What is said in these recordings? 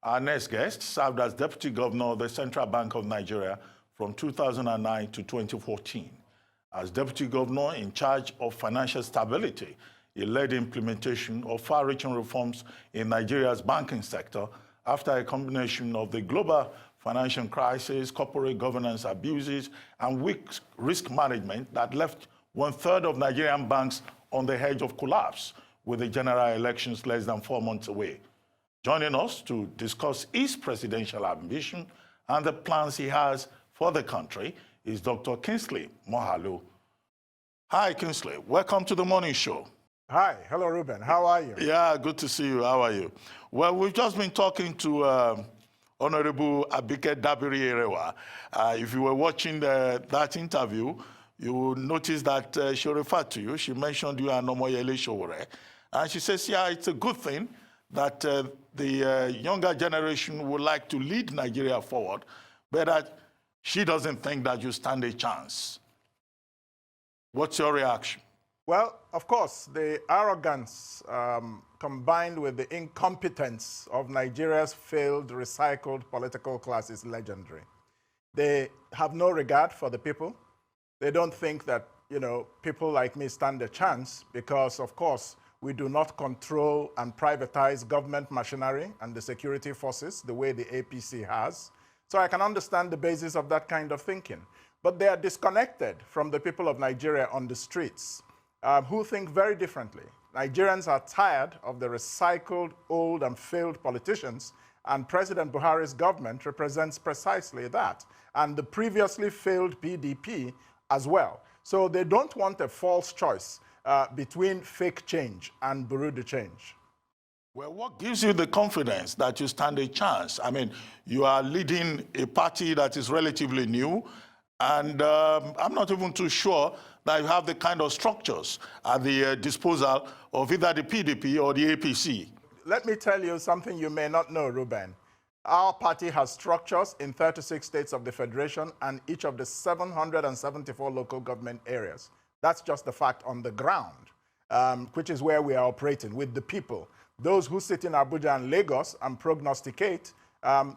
Our next guest served as Deputy Governor of the Central Bank of Nigeria from 2009 to 2014. As Deputy Governor in charge of financial stability, he led the implementation of far-reaching reforms in Nigeria's banking sector after a combination of the global financial crisis, corporate governance abuses, and weak risk management that left one-third of Nigerian banks on the edge of collapse, with the general elections less than 4 months away. Joining us to discuss his presidential ambition and the plans he has for the country is Dr. Kingsley Moghalu. Hi, Kingsley. Welcome to the morning show. Hi. Hello, Ruben. How are you? Yeah, good to see you. How are you? Well, we've just been talking to Honorable Abike Dabiri-Erewa. If you were watching that interview, you will notice that she referred to you. She mentioned you and Omoyele Sowore. And she says, yeah, it's a good thing that the younger generation would like to lead Nigeria forward, but that she doesn't think that you stand a chance. What's your reaction? Well, of course, the arrogance combined with the incompetence of Nigeria's failed, recycled political class is legendary. They have no regard for the people. They don't think that, people like me stand a chance because, of course, we do not control and privatize government machinery and the security forces the way the APC has. So I can understand the basis of that kind of thinking. But they are disconnected from the people of Nigeria on the streets who think very differently. Nigerians are tired of the recycled, old, and failed politicians, and President Buhari's government represents precisely that, and the previously failed PDP as well. So they don't want a false choice between fake change and bureau de change. Well, what gives you the confidence that you stand a chance? I mean, you are leading a party that is relatively new, and I'm not even too sure that you have the kind of structures at the disposal of either the PDP or the APC. Let me tell you something you may not know, Ruben. Our party has structures in 36 states of the Federation and each of the 774 local government areas. That's just the fact on the ground, which is where we are operating with the people. Those who sit in Abuja and Lagos and prognosticate,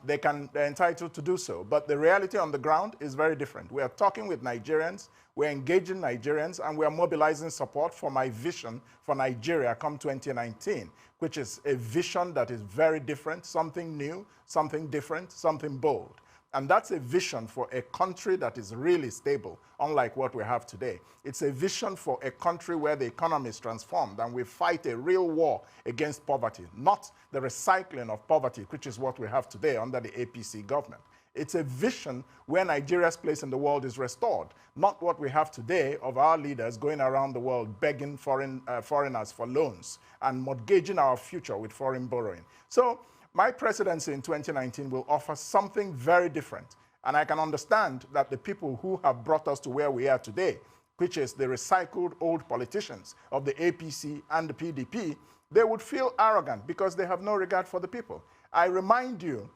they're entitled to do so. But the reality on the ground is very different. We are talking with Nigerians, we're engaging Nigerians, and we are mobilizing support for my vision for Nigeria come 2019, which is a vision that is very different, something new, something different, something bold. And that's a vision for a country that is really stable, unlike what we have today. It's a vision for a country where the economy is transformed and we fight a real war against poverty, not the recycling of poverty, which is what we have today under the APC government. It's a vision where Nigeria's place in the world is restored, not what we have today of our leaders going around the world begging foreigners for loans and mortgaging our future with foreign borrowing. So my presidency in 2019 will offer something very different. And I can understand that the people who have brought us to where we are today, which is the recycled old politicians of the APC and the PDP, they would feel arrogant because they have no regard for the people. I remind you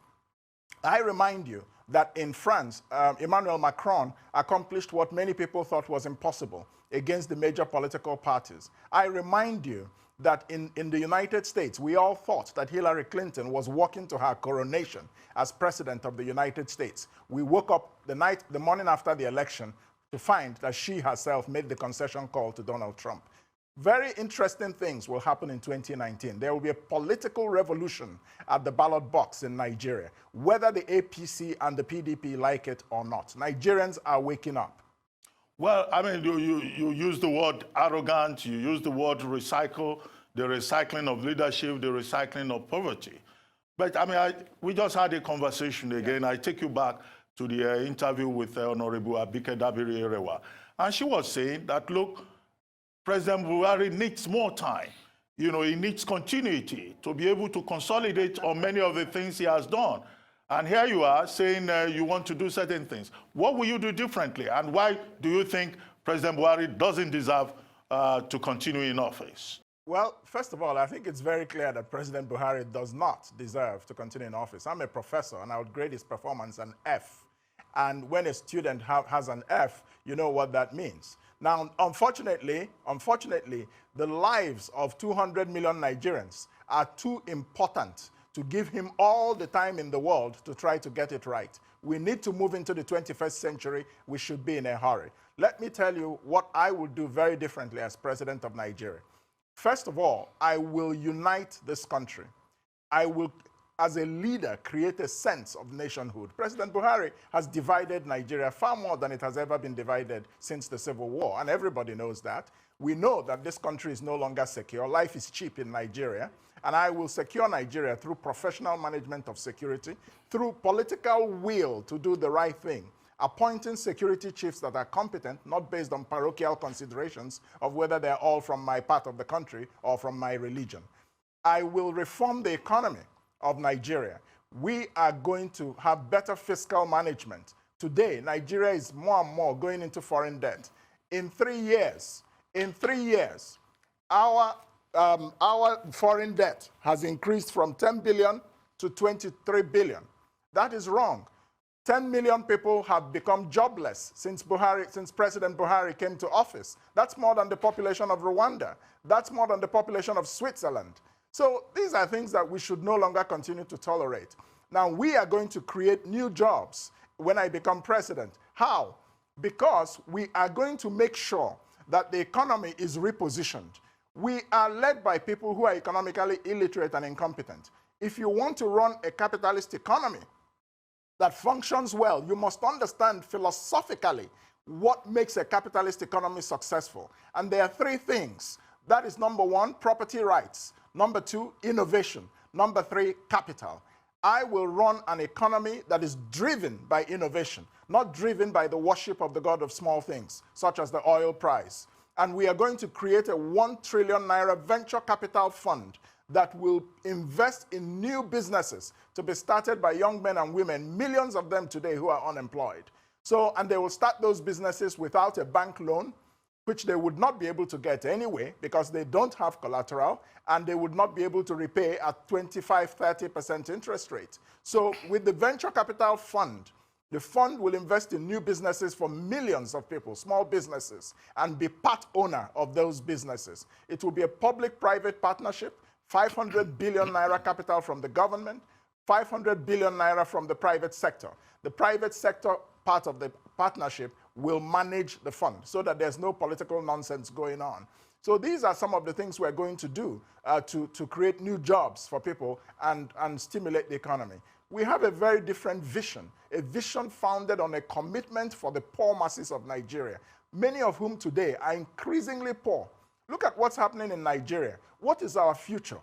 that in France, Emmanuel Macron accomplished what many people thought was impossible against the major political parties. I remind you that in the United States, we all thought that Hillary Clinton was walking to her coronation as president of the United States. We woke up the morning after the election to find that she herself made the concession call to Donald Trump. Very interesting things will happen in 2019. There will be a political revolution at the ballot box in Nigeria, whether the APC and the PDP like it or not. Nigerians are waking up. Well, I mean, you use the word arrogant, you use the word recycle, the recycling of leadership, the recycling of poverty. But I mean, we just had a conversation again. I take you back to the interview with Honorable Abike Dabiri-Erewa. And she was saying that, look, President Buhari needs more time. He needs continuity to be able to consolidate on many of the things he has done. And here you are saying you want to do certain things. What will you do differently? And why do you think President Buhari doesn't deserve to continue in office? Well, first of all, I think it's very clear that President Buhari does not deserve to continue in office. I'm a professor, and I would grade his performance an F. And when a student has an F, you know what that means. Now, unfortunately, the lives of 200 million Nigerians are too important to give him all the time in the world to try to get it right. We need to move into the 21st century. We should be in a hurry. Let me tell you what I will do very differently as president of Nigeria. First of all, I will unite this country. I will, as a leader, create a sense of nationhood. President Buhari has divided Nigeria far more than it has ever been divided since the Civil War, and everybody knows that. We know that this country is no longer secure. Life is cheap in Nigeria, and I will secure Nigeria through professional management of security, through political will to do the right thing, appointing security chiefs that are competent, not based on parochial considerations of whether they're all from my part of the country or from my religion. I will reform the economy of Nigeria. We are going to have better fiscal management. Today, Nigeria is more and more going into foreign debt. In 3 years, our foreign debt has increased from 10 billion to 23 billion. That is wrong. 10 million people have become jobless since President Buhari came to office. That's more than the population of Rwanda. That's more than the population of Switzerland. So these are things that we should no longer continue to tolerate. Now, we are going to create new jobs when I become president. How? Because we are going to make sure that the economy is repositioned. We are led by people who are economically illiterate and incompetent. If you want to run a capitalist economy that functions well, you must understand philosophically what makes a capitalist economy successful. And there are 3 things. That is, number 1, property rights. Number 2, innovation. Number 3, capital. I will run an economy that is driven by innovation, not driven by the worship of the God of small things, such as the oil price. And we are going to create a 1 trillion naira venture capital fund that will invest in new businesses to be started by young men and women, millions of them today who are unemployed. So, and they will start those businesses without a bank loan, which they would not be able to get anyway because they don't have collateral, and they would not be able to repay at 25–30% interest rate. So with the venture capital fund, the fund will invest in new businesses for millions of people, small businesses, and be part owner of those businesses. It will be a public-private partnership, 500 billion naira capital from the government, 500 billion naira from the private sector. The private sector part of the partnership will manage the fund so that there's no political nonsense going on. So these are some of the things we're going to do to create new jobs for people and stimulate the economy. We have a very different vision, a vision founded on a commitment for the poor masses of Nigeria, many of whom today are increasingly poor. Look at what's happening in Nigeria. What is our future?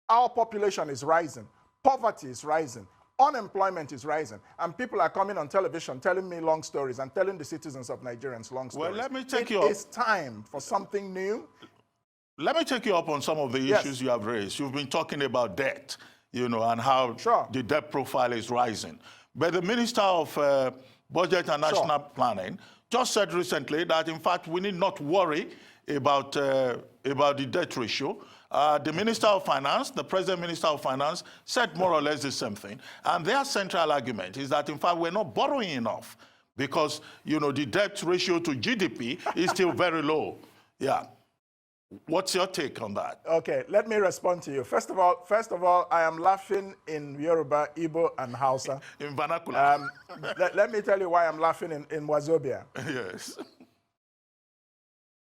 Our population is rising. Poverty is rising. Unemployment is rising. And people are coming on television telling me long stories and telling the citizens of Nigerians long stories. Well, let me take you up. It's time for something new. Let me take you up on some of the issues you have raised. You've been talking about debt, and how the debt profile is rising. But the Minister of Budget and National Planning just said recently that, in fact, we need not worry about the debt ratio. The Minister of Finance, the President Minister of Finance, said more or less the same thing. And their central argument is that, in fact, we're not borrowing enough because, the debt ratio to GDP is still very low. Yeah. What's your take on that? Okay, let me respond to you. First of all, I am laughing in Yoruba, Igbo, and Hausa. In vernacular. Let me tell you why I'm laughing in Wazobia. Yes.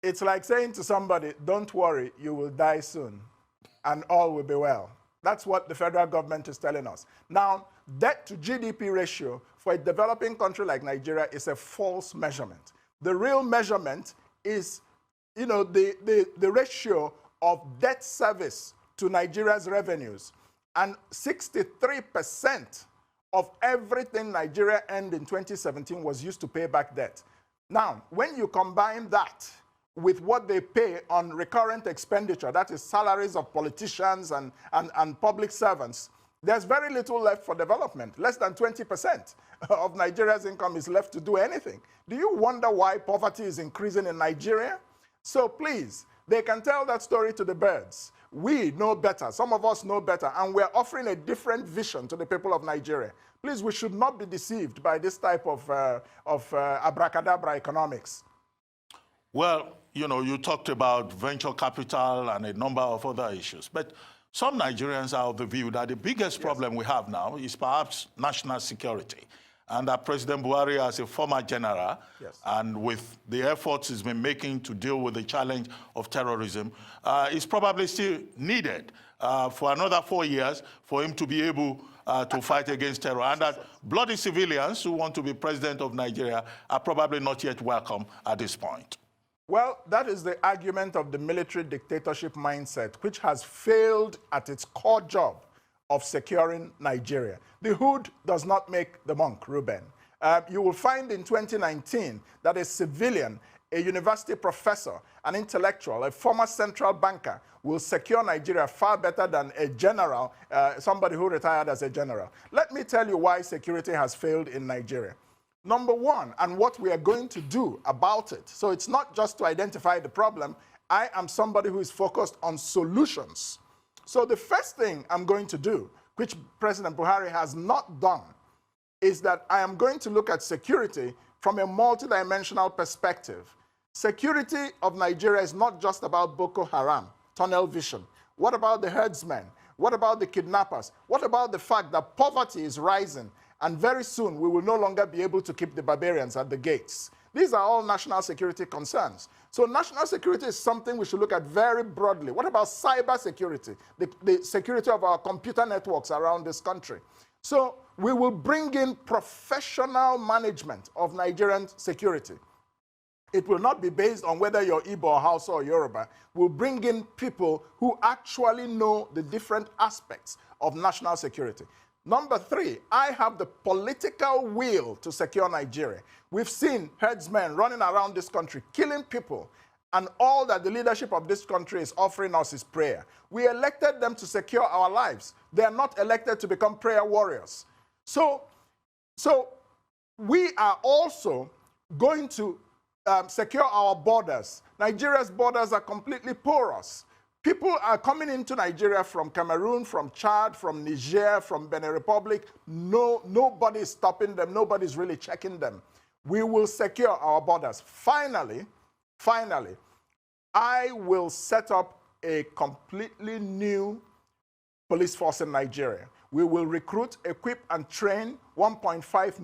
It's like saying to somebody, don't worry, you will die soon, and all will be well. That's what the federal government is telling us. Now, debt to GDP ratio for a developing country like Nigeria is a false measurement. The real measurement is the ratio of debt service to Nigeria's revenues. And 63% of everything Nigeria earned in 2017 was used to pay back debt. Now, when you combine that with what they pay on recurrent expenditure, that is salaries of politicians and public servants, there's very little left for development. Less than 20% of Nigeria's income is left to do anything. Do you wonder why poverty is increasing in Nigeria? So please, they can tell that story to the birds. We know better. Some of us know better. And we're offering a different vision to the people of Nigeria. Please, we should not be deceived by this type of abracadabra economics. Well, you talked about venture capital and a number of other issues. But Some Nigerians are of the view that the biggest problem we have now is perhaps national security, and that President Buhari, as a former general, and with the efforts he's been making to deal with the challenge of terrorism, is probably still needed for another 4 years for him to be able to fight against terror, and that bloody civilians who want to be president of Nigeria are probably not yet welcome at this point. Well, that is the argument of the military dictatorship mindset, which has failed at its core job of securing Nigeria. The hood does not make the monk, Ruben. You will find in 2019 that a civilian, a university professor, an intellectual, a former central banker will secure Nigeria far better than a general, somebody who retired as a general. Let me tell you why security has failed in Nigeria. Number one, and what we are going to do about it. So it's not just to identify the problem. I am somebody who is focused on solutions. So the first thing I'm going to do, which President Buhari has not done, is that I am going to look at security from a multidimensional perspective. Security of Nigeria is not just about Boko Haram, tunnel vision. What about the herdsmen? What about the kidnappers? What about the fact that poverty is rising? And very soon, we will no longer be able to keep the barbarians at the gates. These are all national security concerns. So national security is something we should look at very broadly. What about cyber security, the security of our computer networks around this country? So we will bring in professional management of Nigerian security. It will not be based on whether you're Igbo or Hausa or Yoruba. We'll bring in people who actually know the different aspects of national security. Number three, I have the political will to secure Nigeria. We've seen herdsmen running around this country, killing people, and all that the leadership of this country is offering us is prayer. We elected them to secure our lives. They are not elected to become prayer warriors. So we are also going to secure our borders. Nigeria's borders are completely porous. People are coming into Nigeria from Cameroon, from Chad, from Niger, from Benin Republic. Nobody is stopping them. Nobody's really checking them. We will secure our borders. Finally, I will set up a completely new police force in Nigeria. We will recruit, equip, and train 1.5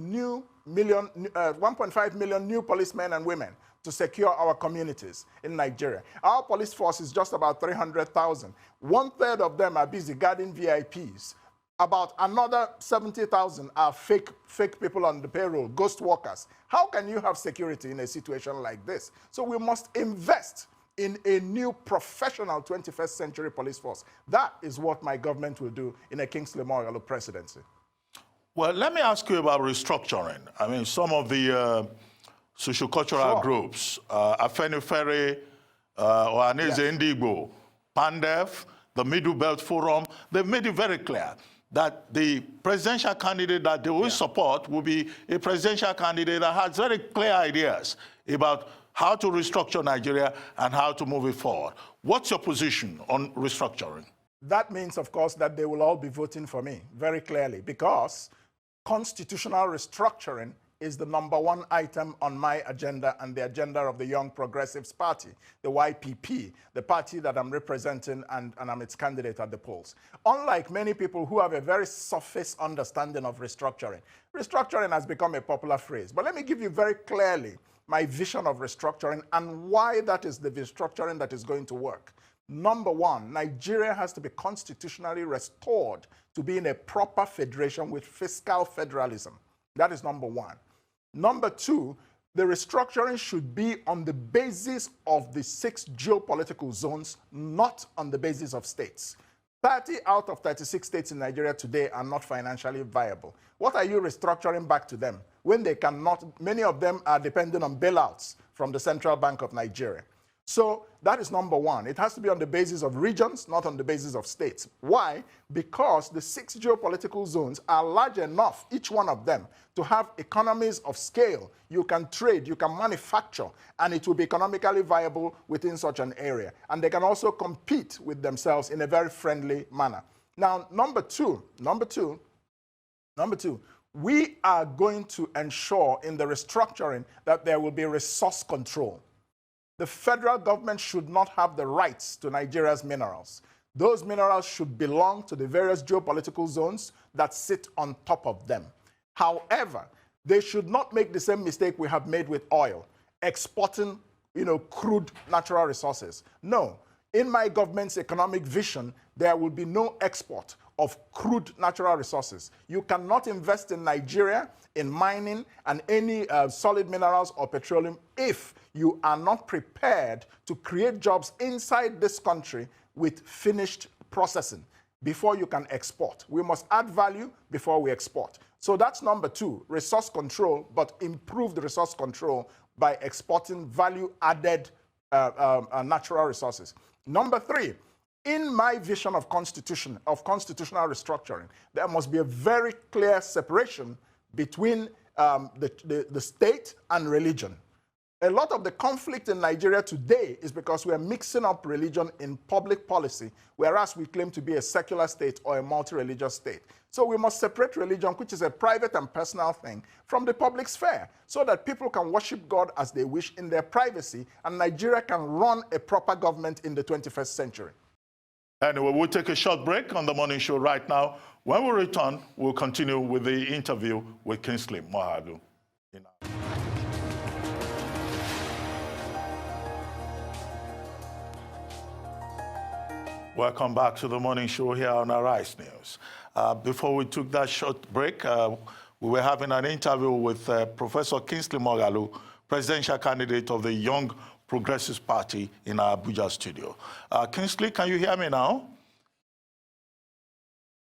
million new policemen and women to secure our communities in Nigeria. Our police force is just about 300,000. 1/3 of them are busy guarding VIPs. About another 70,000 are fake people on the payroll, ghost workers. How can you have security in a situation like this? So we must invest in a new professional 21st century police force. That is what my government will do in a Kingsley Mogalu presidency. Well, let me ask you about restructuring. I mean, some of the sociocultural groups, Afenifere, Ohaneze Ndigbo, Pandef, the Middle Belt Forum, they've made it very clear that the presidential candidate that they will support will be a presidential candidate that has very clear ideas about how to restructure Nigeria and how to move it forward. What's your position on restructuring? That means, of course, that they will all be voting for me, very clearly, because constitutional restructuring is the #1 item on my agenda and the agenda of the Young Progressives Party, the YPP, the party that I'm representing, and I'm its candidate at the polls. Unlike many people who have a very surface understanding of restructuring, restructuring has become a popular phrase. But let me give you very clearly my vision of restructuring and why that is the restructuring that is going to work. Number one, Nigeria has to be constitutionally restored to be in a proper federation with fiscal federalism. That is number one. Number two, the restructuring should be on the basis of the 6 geopolitical zones, not on the basis of states. 30 out of 36 states in Nigeria today are not financially viable. What are you restructuring back to them when they cannot? Many of them are dependent on bailouts from the Central Bank of Nigeria. So that is number one. It has to be on the basis of regions, not on the basis of states. Why? Because the 6 geopolitical zones are large enough, each one of them, to have economies of scale. You can trade, you can manufacture, and it will be economically viable within such an area. And they can also compete with themselves in a very friendly manner. Now, number two, we are going to ensure in the restructuring that there will be resource control. The federal government should not have the rights to Nigeria's minerals. Those minerals should belong to the various geopolitical zones that sit on top of them. However, they should not make the same mistake we have made with oil, exporting, crude natural resources. No, in my government's economic vision, there will be no export of crude natural resources. You cannot invest in Nigeria, in mining, and any solid minerals or petroleum if you are not prepared to create jobs inside this country with finished processing before you can export. We must add value before we export. So that's number two, resource control, but improved resource control by exporting value-added natural resources. Number three, in my vision of constitutional restructuring, there must be a very clear separation between the state and religion. A lot of the conflict in Nigeria today is because we are mixing up religion in public policy, whereas we claim to be a secular state or a multi-religious state. So we must separate religion, which is a private and personal thing, from the public sphere, so that people can worship God as they wish in their privacy, and Nigeria can run a proper government in the 21st century. Anyway, we'll take a short break on the morning show right now. When we return, we'll continue with the interview with Kingsley Moghalu. Welcome back to the morning show here on Arise News. Before we took that short break, we were having an interview with Professor Kingsley Mogalu, presidential candidate of the Young Progressive Party in our Abuja studio. Kingsley, can you hear me now?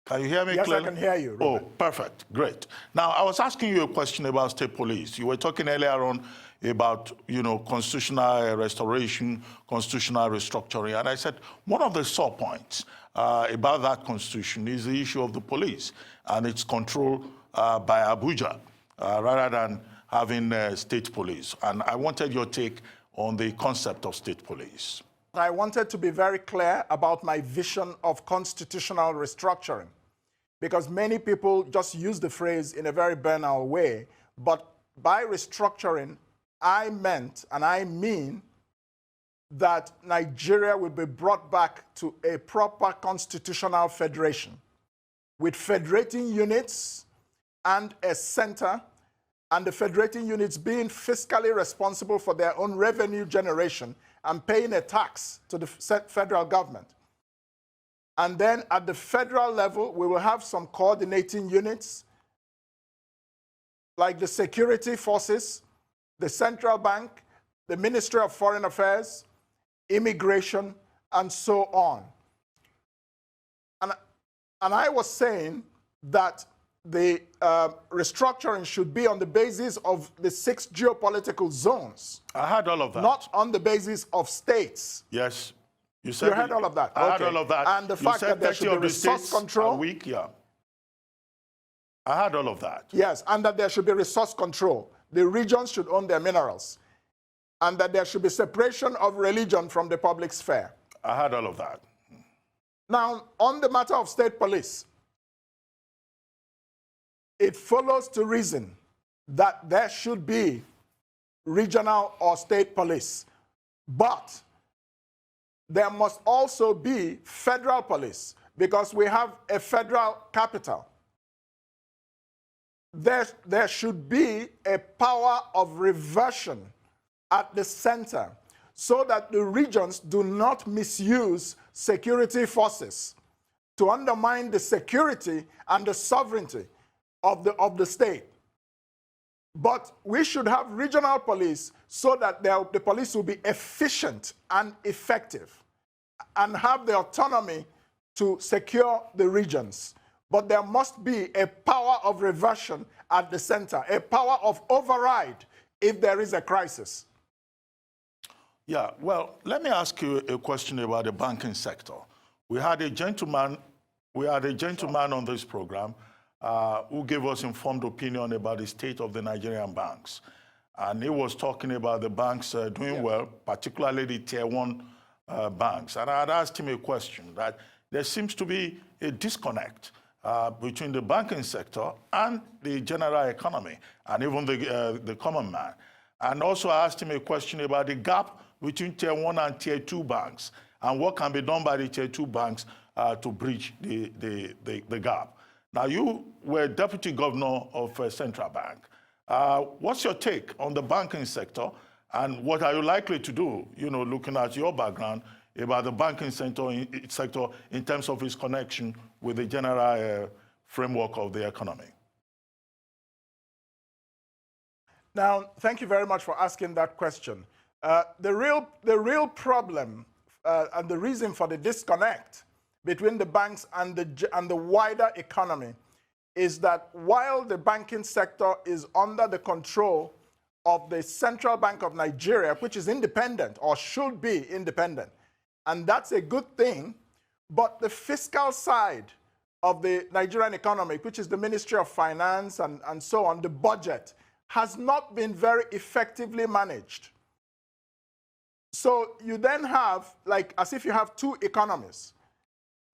Can you hear me clearly? Yes, I can hear you, Robert. Oh, perfect. Great. Now, I was asking you a question about state police. You were talking earlier on about, constitutional restoration, constitutional restructuring. And I said one of the sore points about that constitution is the issue of the police and its control by Abuja rather than having state police. And I wanted your take on the concept of state police. I wanted to be very clear about my vision of constitutional restructuring, because many people just use the phrase in a very banal way. But by restructuring, I meant and I mean that Nigeria will be brought back to a proper constitutional federation with federating units and a center, and the federating units being fiscally responsible for their own revenue generation and paying a tax to the federal government. And then at the federal level, we will have some coordinating units like the security forces, the central bank, the Ministry of Foreign Affairs, immigration, and so on. And I was saying that the restructuring should be on the basis of the 6 geopolitical zones. I heard all of that. Not on the basis of states. Yes. You said you heard all of that. I heard all of that. And the fact that there should be resource control. Weak, yeah. I heard all of that. Yes, and that there should be resource control. The regions should own their minerals. And that there should be separation of religion from the public sphere. I heard all of that. Now, on the matter of state police, it follows to reason that there should be regional or state police. But there must also be federal police, because we have a federal capital. There should be a power of reversion at the center so that the regions do not misuse security forces to undermine the security and the sovereignty of the state. But we should have regional police so that the police will be efficient and effective and have the autonomy to secure the regions. But there must be a power of reversion at the center, a power of override if there is a crisis. Yeah, well, let me ask you a question about the banking sector. We had a gentleman on this program who gave us informed opinion about the state of the Nigerian banks. And he was talking about the banks doing well, particularly the tier 1 banks. And I had asked him a question that there seems to be a disconnect between the banking sector and the general economy, and even the common man. And also I asked him a question about the gap between tier 1 and tier 2 banks, and what can be done by the tier 2 banks to bridge the gap. Now, you were deputy governor of Central Bank. What's your take on the banking sector, and what are you likely to do, looking at your background, about the banking sector in terms of its connection with the general framework of the economy? Now, thank you very much for asking that question. The real problem and the reason for the disconnect between the banks and the wider economy is that while the banking sector is under the control of the Central Bank of Nigeria, which is independent or should be independent, and that's a good thing, but the fiscal side of the Nigerian economy, which is the Ministry of Finance and so on, the budget, has not been very effectively managed. So you then have, like, as if you have two economies.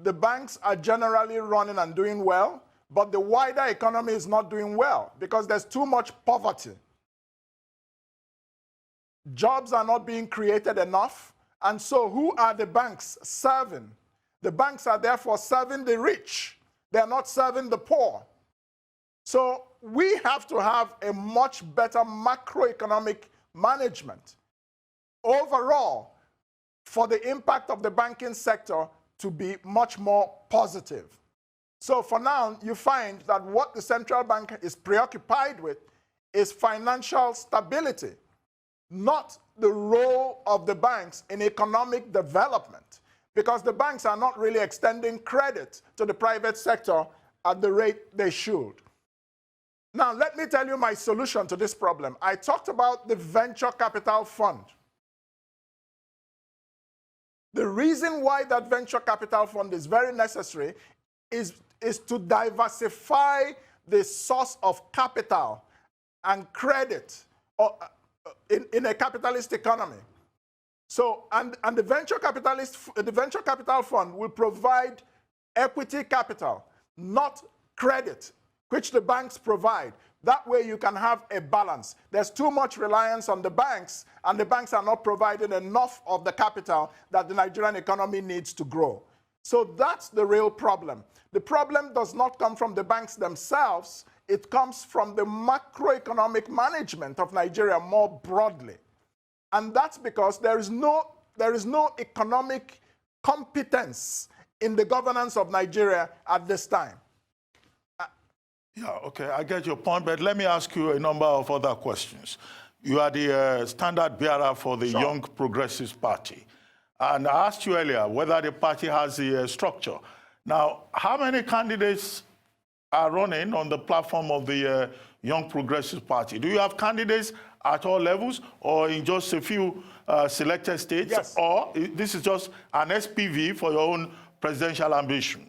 The banks are generally running and doing well, but the wider economy is not doing well because there's too much poverty. Jobs are not being created enough, and so who are the banks serving? The banks are therefore serving the rich. They're not serving the poor. So we have to have a much better macroeconomic management overall for the impact of the banking sector to be much more positive. So for now, you find that what the central bank is preoccupied with is financial stability, not the role of the banks in economic development, because the banks are not really extending credit to the private sector at the rate they should. Now, let me tell you my solution to this problem. I talked about the venture capital fund. The reason why that venture capital fund is very necessary is to diversify the source of capital and credit in a capitalist economy. So, and the venture capital fund will provide equity capital, not credit, which the banks provide. That way you can have a balance. There's too much reliance on the banks, and the banks are not providing enough of the capital that the Nigerian economy needs to grow. So that's the real problem. The problem does not come from the banks themselves. It comes from the macroeconomic management of Nigeria more broadly. And that's because there is no economic competence in the governance of Nigeria at this time. Yeah, okay, I get your point, but let me ask you a number of other questions. You are the standard bearer for the Young Progressives Party. And I asked you earlier whether the party has the structure. Now, how many candidates are running on the platform of the Young Progressives Party? Do you have candidates at all levels or in just a few selected states? Yes. Or this is just an SPV for your own presidential ambition?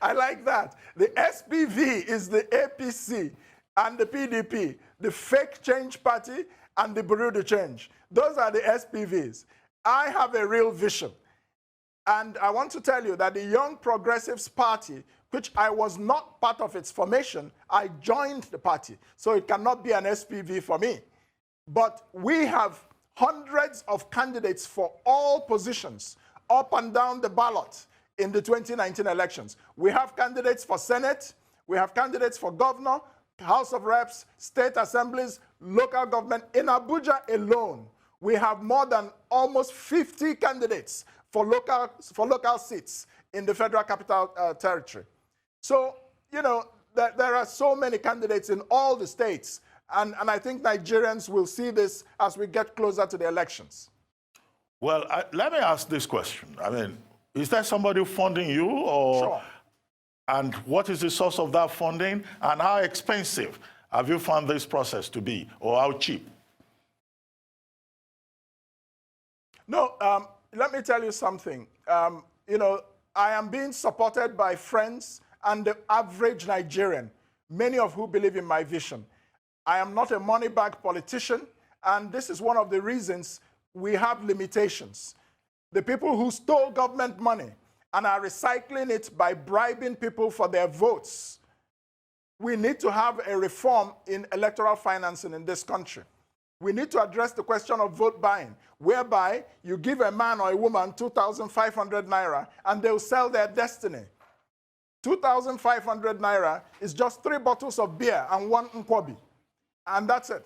I like that. The SPV is the APC and the PDP, the fake change party and the Bureau de Change. Those are the SPVs. I have a real vision. And I want to tell you that the Young Progressives Party, which I was not part of its formation, I joined the party. So it cannot be an SPV for me. But we have hundreds of candidates for all positions up and down the ballot in the 2019 elections. We have candidates for Senate, we have candidates for governor, House of Reps, state assemblies, local government. In Abuja alone, we have more than almost 50 candidates for local seats in the Federal Capital Territory. So, you know, there are so many candidates in all the states, and I think Nigerians will see this as we get closer to the elections. Well, let me ask this question. I mean, is there somebody funding you, or? Sure. And what is the source of that funding, and how expensive have you found this process to be, or how cheap? No, let me tell you something. You know, I am being supported by friends and the average Nigerian, many of who believe in my vision. I am not a money bag politician, and this is one of the reasons we have limitations. The people who stole government money and are recycling it by bribing people for their votes. We need to have a reform in electoral financing in this country. We need to address the question of vote buying, whereby you give a man or a woman 2,500 naira and they'll sell their destiny. 2,500 naira is just 3 bottles of beer and 1 nkwobi. And that's it.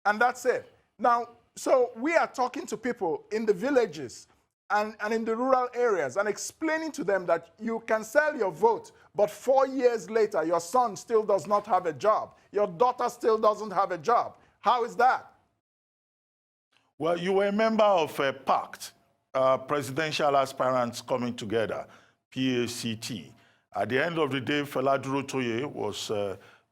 And that's it. Now, so we are talking to people in the villages and in the rural areas and explaining to them that you can sell your vote, but 4 years later, your son still does not have a job. Your daughter still doesn't have a job. How is that? Well, you were a member of a pact, Presidential Aspirants Coming Together, PACT. At the end of the day, Fela Durotoye was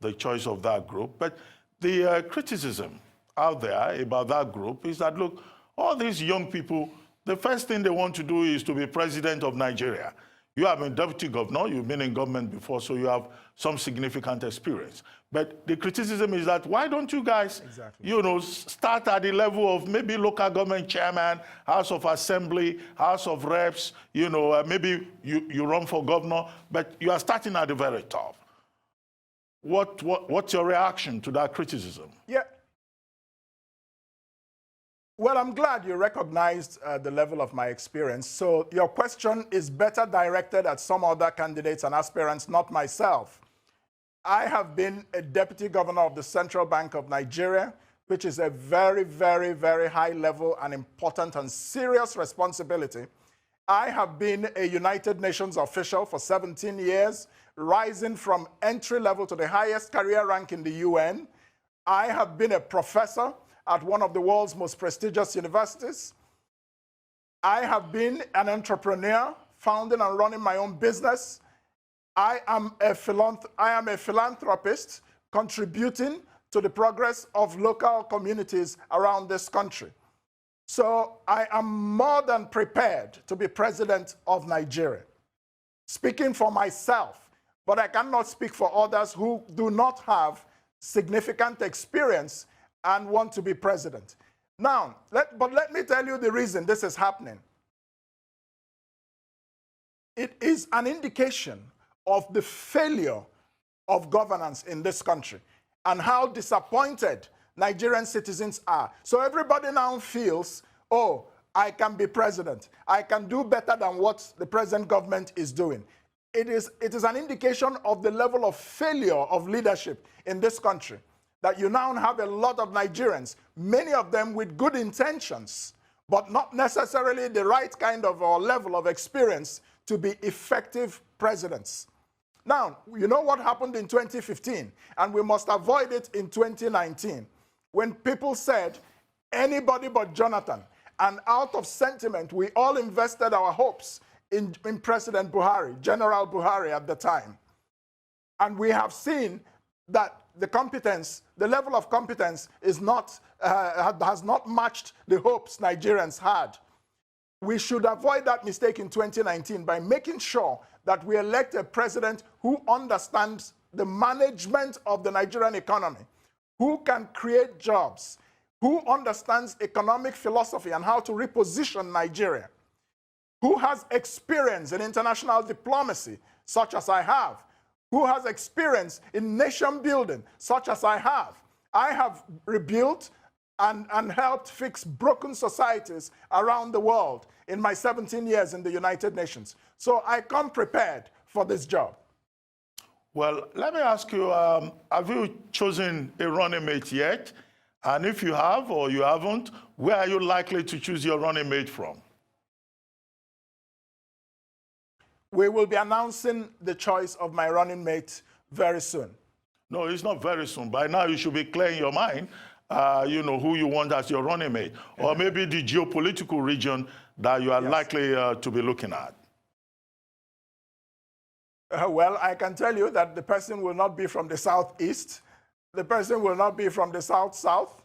the choice of that group. But the criticism out there about that group is that, look, all these young people, the first thing they want to do is to be president of Nigeria. You have been deputy governor, you've been in government before, so you have some significant experience. But the criticism is that, why don't you guys, start at the level of maybe local government chairman, House of Assembly, House of Reps, maybe you run for governor, but you are starting at the very top. What's your reaction to that criticism? Yeah. Well, I'm glad you recognized the level of my experience. So your question is better directed at some other candidates and aspirants, not myself. I have been a deputy governor of the Central Bank of Nigeria, which is a very, very, very high level and important and serious responsibility. I have been a United Nations official for 17 years, rising from entry level to the highest career rank in the UN. I have been a professor at one of the world's most prestigious universities. I have been an entrepreneur, founding and running my own business. I am a philanthropist contributing to the progress of local communities around this country. So I am more than prepared to be president of Nigeria. Speaking for myself, but I cannot speak for others who do not have significant experience and want to be president. Now, let me tell you the reason this is happening. It is an indication of the failure of governance in this country and how disappointed Nigerian citizens are. So everybody now feels, oh, I can be president. I can do better than what the present government is doing. It is an indication of the level of failure of leadership in this country, that you now have a lot of Nigerians, many of them with good intentions, but not necessarily the right kind of or level of experience to be effective presidents. Now, you know what happened in 2015, and we must avoid it in 2019, when people said, anybody but Jonathan, and out of sentiment, we all invested our hopes in President Buhari, General Buhari at the time. And we have seen that the competence, the level of competence is not, has not matched the hopes Nigerians had. We should avoid that mistake in 2019 by making sure that we elect a president who understands the management of the Nigerian economy, who can create jobs, who understands economic philosophy and how to reposition Nigeria, who has experience in international diplomacy, such as I have, who has experience in nation building, such as I have. I have rebuilt and helped fix broken societies around the world in my 17 years in the United Nations. So I come prepared for this job. Well, let me ask you, have you chosen a running mate yet? And if you have or you haven't, where are you likely to choose your running mate from? We will be announcing the choice of my running mate very soon. No, it's not very soon. By now, you should be clear in your mind, who you want as your running mate, or maybe the geopolitical region that you are likely to be looking at. Well, I can tell you that the person will not be from the southeast. The person will not be from the south-south.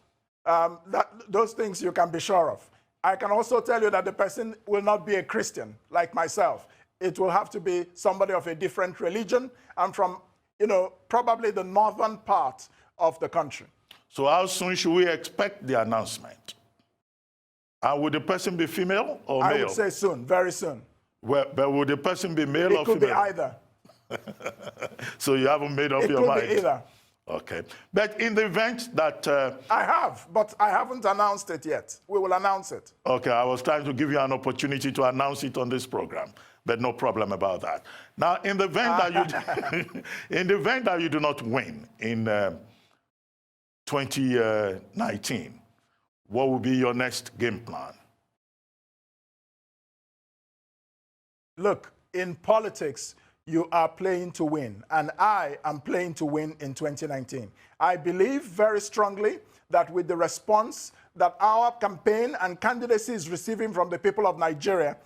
Those things you can be sure of. I can also tell you that the person will not be a Christian like myself. It will have to be somebody of a different religion and from, probably the northern part of the country. So how soon should we expect the announcement? And would the person be female or male? I would say soon, very soon. Well, but would the person be male or female? It could be either. So you haven't made up your mind? It could be either. Okay. But in the event that... I have, but I haven't announced it yet. We will announce it. Okay, I was trying to give you an opportunity to announce it on this program, but no problem about that. Now, in the event that you, in the event that you do not win in 2019, what will be your next game plan? Look, in politics, you are playing to win, and I am playing to win in 2019. I believe very strongly that with the response that our campaign and candidacy is receiving from the people of Nigeria,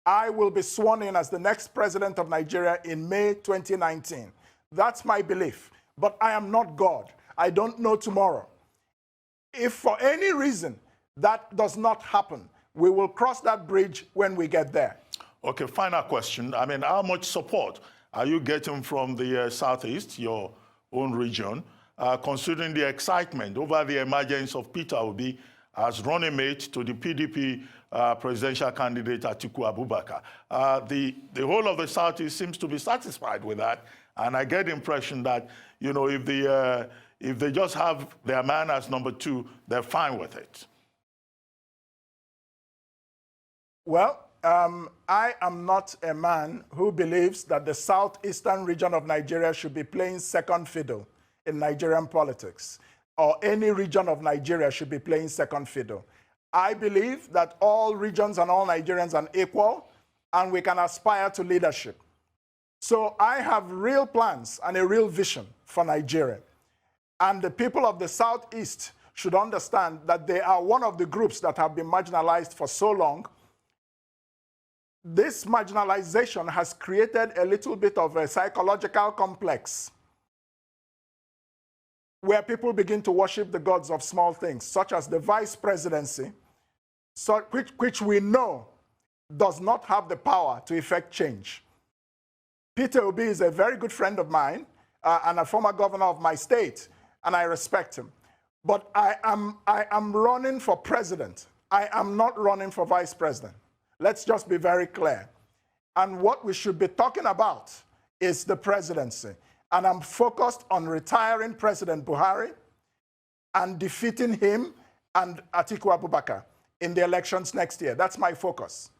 I will be sworn in as the next president of Nigeria in May 2019. That's my belief. But I am not God. I don't know tomorrow. If for any reason that does not happen, we will cross that bridge when we get there. Okay, final question. I mean, how much support are you getting from the Southeast, your own region, considering the excitement over the emergence of Peter Obi as running mate to the PDP presidential candidate Atiku Abubakar? The whole of the Southeast seems to be satisfied with that, and I get the impression that, you know, if they just have their man as number 2, they're fine with it. Well, I am not a man who believes that the southeastern region of Nigeria should be playing second fiddle in Nigerian politics, or any region of Nigeria should be playing second fiddle. I believe that all regions and all Nigerians are equal, and we can aspire to leadership. So I have real plans and a real vision for Nigeria. And the people of the Southeast should understand that they are one of the groups that have been marginalized for so long. This marginalization has created a little bit of a psychological complex where people begin to worship the gods of small things, such as the vice presidency, which we know does not have the power to effect change. Peter Obi is a very good friend of mine and a former governor of my state, and I respect him. But I am running for president. I am not running for vice president. Let's just be very clear. And what we should be talking about is the presidency. And I'm focused on retiring President Buhari and defeating him and Atiku Abubakar in the elections next year. That's my focus.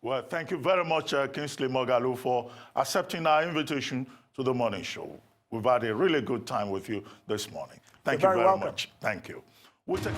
Well, thank you very much, Kingsley Mogalu, for accepting our invitation to the morning show. We've had a really good time with you this morning. Thank you very much. Thank you. We'll take